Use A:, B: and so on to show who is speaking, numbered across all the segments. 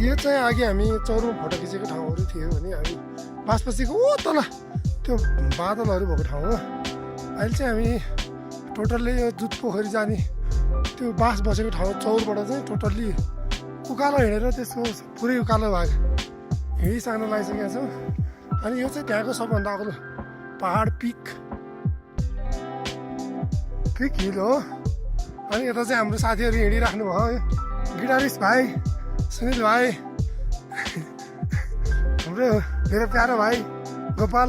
A: यो चाहिँ अघि हामी चौरमा फोटो खिचेको ठाउँहरू थियो भने हामी बासपछिको ओ तल त्यो बादलहरू भएको ठाउँ हो। अहिले चाहिँ हामी टोटल्ली यो दुध पोखरी जाने त्यो बास बसेको ठाउँ चौरबाट चाहिँ टोटल्ली उकालो हिँडेर त्यसको पुरै उकालो भाग हिँडिसक्न लागिसकेका छौँ। अनि यो चाहिँ त्यहाँको सबभन्दा अग्लो पहाड पिक हिल हो। अनि यता चाहिँ हाम्रो साथीहरू हिँडिराख्नु भयो, गिटारिस्ट भाइ सुनिल भाइ, हाम्रो मेरो प्यारो भाइ गोपाल,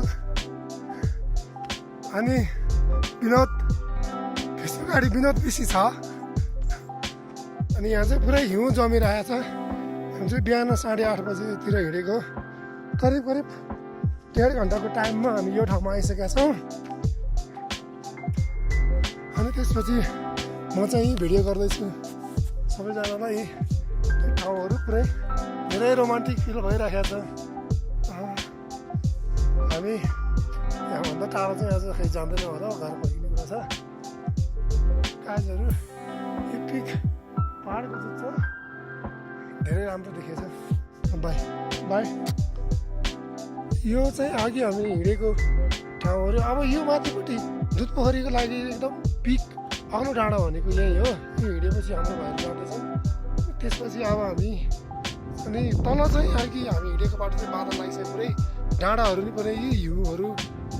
A: अनि विनोद फेसबुक आइडी विनोद पिसी छ। अनि यहाँ चाहिँ पुरै हिउँ जमिरहेको छ। हामी चाहिँ बिहान 8:30 बजीतिर हिँडेको, करिब 1.5 घन्टाको टाइममा हामी यो ठाउँमा आइसकेका छौँ। अनि त्यसपछि म चाहिँ भिडियो गर्दैछु सबैजनालाई। त्यो ठाउँहरू पुरै धेरै रोमान्टिक फिल भइरहेको छ। हामी यहाँभन्दा टाढो चाहिँ आज खै जाँदैन होला, घर फर्किने कुरा छ। काजहरू पिक पहाडको जुन छ धेरै राम्रो देखिएछ। By by. यो चाहिँ अघि हामी हिँडेको ठाउँहरू। अब यो माथिपट्टि दुध पोखरीको लागि एकदम पिक अग्लो डाँडा भनेको यही हो। यो हिँडेपछि हाम्रो भाइहरू जाँदैछन्। त्यसपछि अब हामी अनि तल चाहिँ अघि हामी हिँडेको बाटो चाहिँ बादल लागिसक्यो, पुरै डाँडाहरू नि पुरै हिउँहरू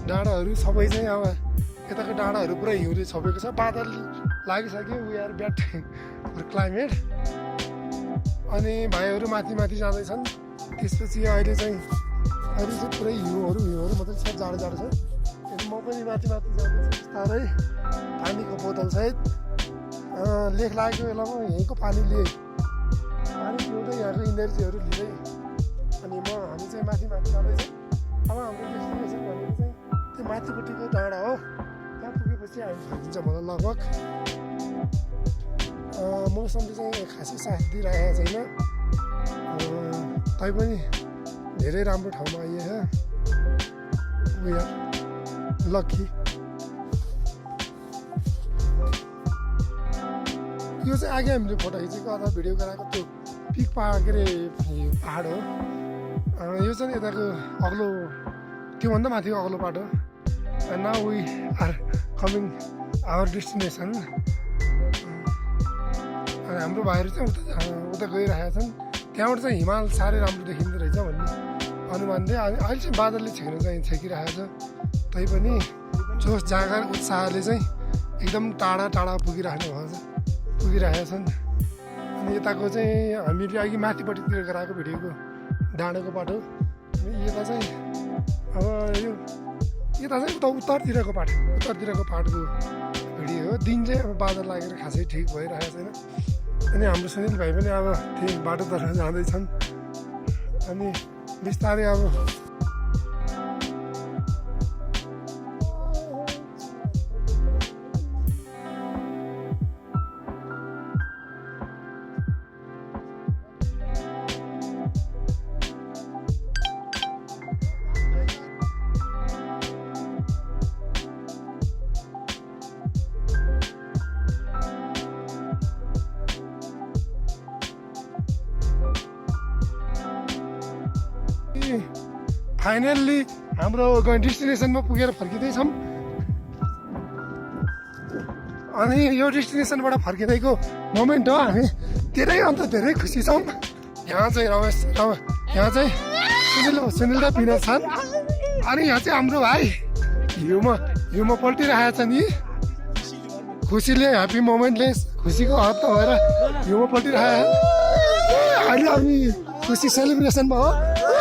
A: डाँडाहरू सबै चाहिँ अब यताको डाँडाहरू पुरै हिउँले छपेको छ। बादल लागिसक्यो, we are bad for climate. अनि भाइहरू माथि माथि जाँदैछन्। त्यसपछि अहिले चाहिँ पुरै हिउँहरू मात्रै छ, जाडो छ। म पनि माथि माथि जाँदैछु बिस्तारै, पानीको बोतलसहित। लेख लागेको बेलामा यहीँको पानी पिउँदै यहाँको इनर्जीहरू लिँदै अनि हामी चाहिँ माथि जाँदैछौँ। अब हाम्रो डेस्टिनेसन भनेको चाहिँ त्यो माथिपट्टिको डाँडा हो। त्यहाँ पुगेपछि हामी फर्किन्छ मलाई लगभग। मौसमले चाहिँ खासै साथ दिइरहेको छैन, तैपनि धेरै राम्रो ठाउँमा आइएछ। We are lucky. यो चाहिँ अघि हामीले फोटो खिचेको अथवा भिडियो गराएको त्यो पिक पहाड के अरे पहाड हो। यो चाहिँ यताको अग्लो, त्योभन्दा माथिको अग्लो बाटो। Now we are coming our destination. अनि हाम्रो भाइहरू चाहिँ उता गइरहेका छन्। त्यहाँबाट चाहिँ हिमाल साह्रै राम्रो देखिँदो रहेछ भन्ने अनुमान थिएँ। अनि अहिले चाहिँ बादलले छेक्न चाहिँ छेकिरहेको छ, तैपनि जोस जाँगर उत्साहले चाहिँ एकदम टाढा पुगिरहेका छन्। अनि यताको चाहिँ हामीले अघि माथिपट्टितिर गराएको भिडियोको डाँडाको बाटो। अनि यता चाहिँ अब यो यता चाहिँ उत्तरतिरको पाहाडको भिडियो हो। दिन चाहिँ अब बादल लागेर खासै ठिक भइरहेको छैन। अनि हाम्रो सुनिल भाइ पनि अब त्यही बाटोतर्फ जाँदैछन्। अनि बिस्तारै अब फाइनल्ली हाम्रो डेस्टिनेसनमा पुगेर फर्किँदैछौँ। अनि यो डेस्टिनेसनबाट फर्किँदैको मोमेन्ट हो। हामी धेरै खुसी छौँ। यहाँ चाहिँ यहाँ चाहिँ सुनिल र विनोद छन्। अनि यहाँ चाहिँ हाम्रो भाइ हिउँमा पल्टिरहेको छ नि। खुसीले ह्याप्पी मोमेन्टले खुसीको हद भएर हिउँमा पल्टिरहेको। अहिले हामी खुसी सेलिब्रेसनमा हो।